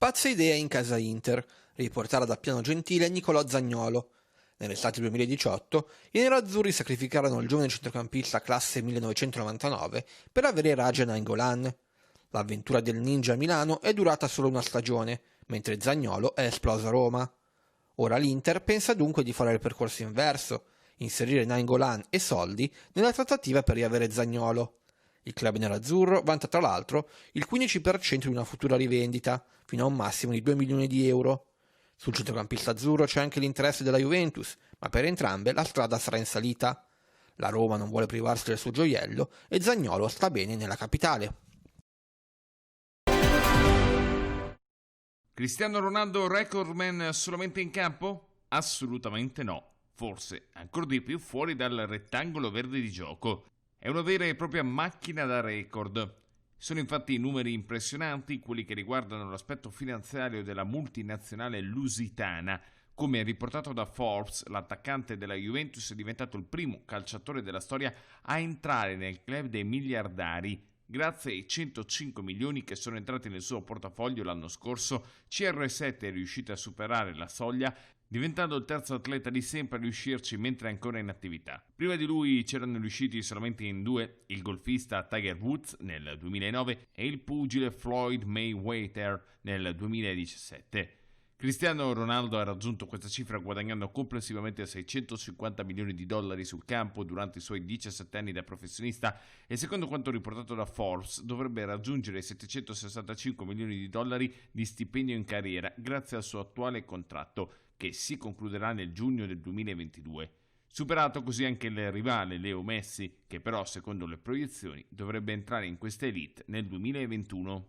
Pazza idea in casa Inter, riportare da Piano Gentile Nicolò Zaniolo. Nell'estate 2018 i nerazzurri sacrificarono il giovane centrocampista classe 1999 per avere Raja Nainggolan. L'avventura del Ninja a Milano è durata solo una stagione, mentre Zaniolo è esploso a Roma. Ora l'Inter pensa dunque di fare il percorso inverso, inserire Nainggolan e soldi nella trattativa per riavere Zaniolo. Il club nerazzurro vanta tra l'altro il 15% di una futura rivendita, fino a un massimo di 2 milioni di euro. Sul centrocampista azzurro c'è anche l'interesse della Juventus, ma per entrambe la strada sarà in salita. La Roma non vuole privarsi del suo gioiello e Zaniolo sta bene nella capitale. Cristiano Ronaldo recordman solamente in campo? Assolutamente no. Forse ancora di più fuori dal rettangolo verde di gioco. È una vera e propria macchina da record. Sono infatti numeri impressionanti quelli che riguardano l'aspetto finanziario della multinazionale lusitana. Come riportato da Forbes, l'attaccante della Juventus è diventato il primo calciatore della storia a entrare nel club dei miliardari. Grazie ai 105 milioni che sono entrati nel suo portafoglio l'anno scorso, CR7 è riuscito a superare la soglia, diventando il terzo atleta di sempre a riuscirci mentre è ancora in attività. Prima di lui c'erano riusciti solamente in due, il golfista Tiger Woods nel 2009 e il pugile Floyd Mayweather nel 2017. Cristiano Ronaldo ha raggiunto questa cifra guadagnando complessivamente 650 milioni di dollari sul campo durante i suoi 17 anni da professionista e secondo quanto riportato da Forbes dovrebbe raggiungere 765 milioni di dollari di stipendio in carriera grazie al suo attuale contratto che si concluderà nel giugno del 2022. Superato così anche il rivale Leo Messi, che però secondo le proiezioni dovrebbe entrare in questa elite nel 2021.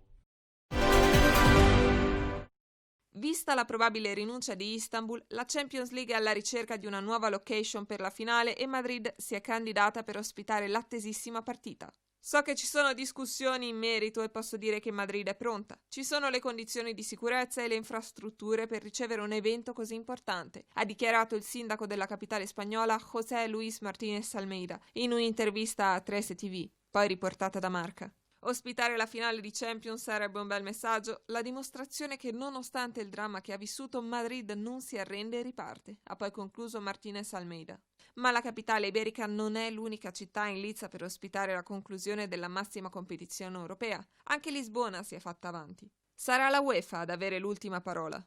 Vista la probabile rinuncia di Istanbul, la Champions League è alla ricerca di una nuova location per la finale e Madrid si è candidata per ospitare l'attesissima partita. So che ci sono discussioni in merito e posso dire che Madrid è pronta. Ci sono le condizioni di sicurezza e le infrastrutture per ricevere un evento così importante, ha dichiarato il sindaco della capitale spagnola José Luis Martínez Almeida in un'intervista a 13 TV, poi riportata da Marca. Ospitare la finale di Champions sarebbe un bel messaggio, la dimostrazione che nonostante il dramma che ha vissuto Madrid non si arrende e riparte, ha poi concluso Martínez Almeida. Ma la capitale iberica non è l'unica città in lizza per ospitare la conclusione della massima competizione europea, anche Lisbona si è fatta avanti. Sarà la UEFA ad avere l'ultima parola.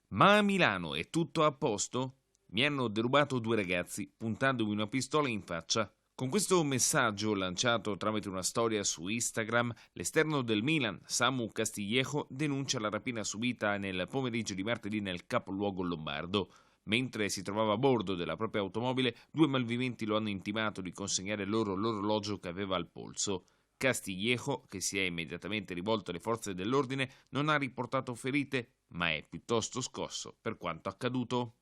Ma a Milano è tutto a posto? Mi hanno derubato 2 ragazzi puntandomi una pistola in faccia. Con questo messaggio lanciato tramite una storia su Instagram, l'esterno del Milan, Samu Castillejo, denuncia la rapina subita nel pomeriggio di martedì nel capoluogo lombardo. Mentre si trovava a bordo della propria automobile, 2 malviventi lo hanno intimato di consegnare loro l'orologio che aveva al polso. Castillejo, che si è immediatamente rivolto alle forze dell'ordine, non ha riportato ferite, ma è piuttosto scosso per quanto accaduto.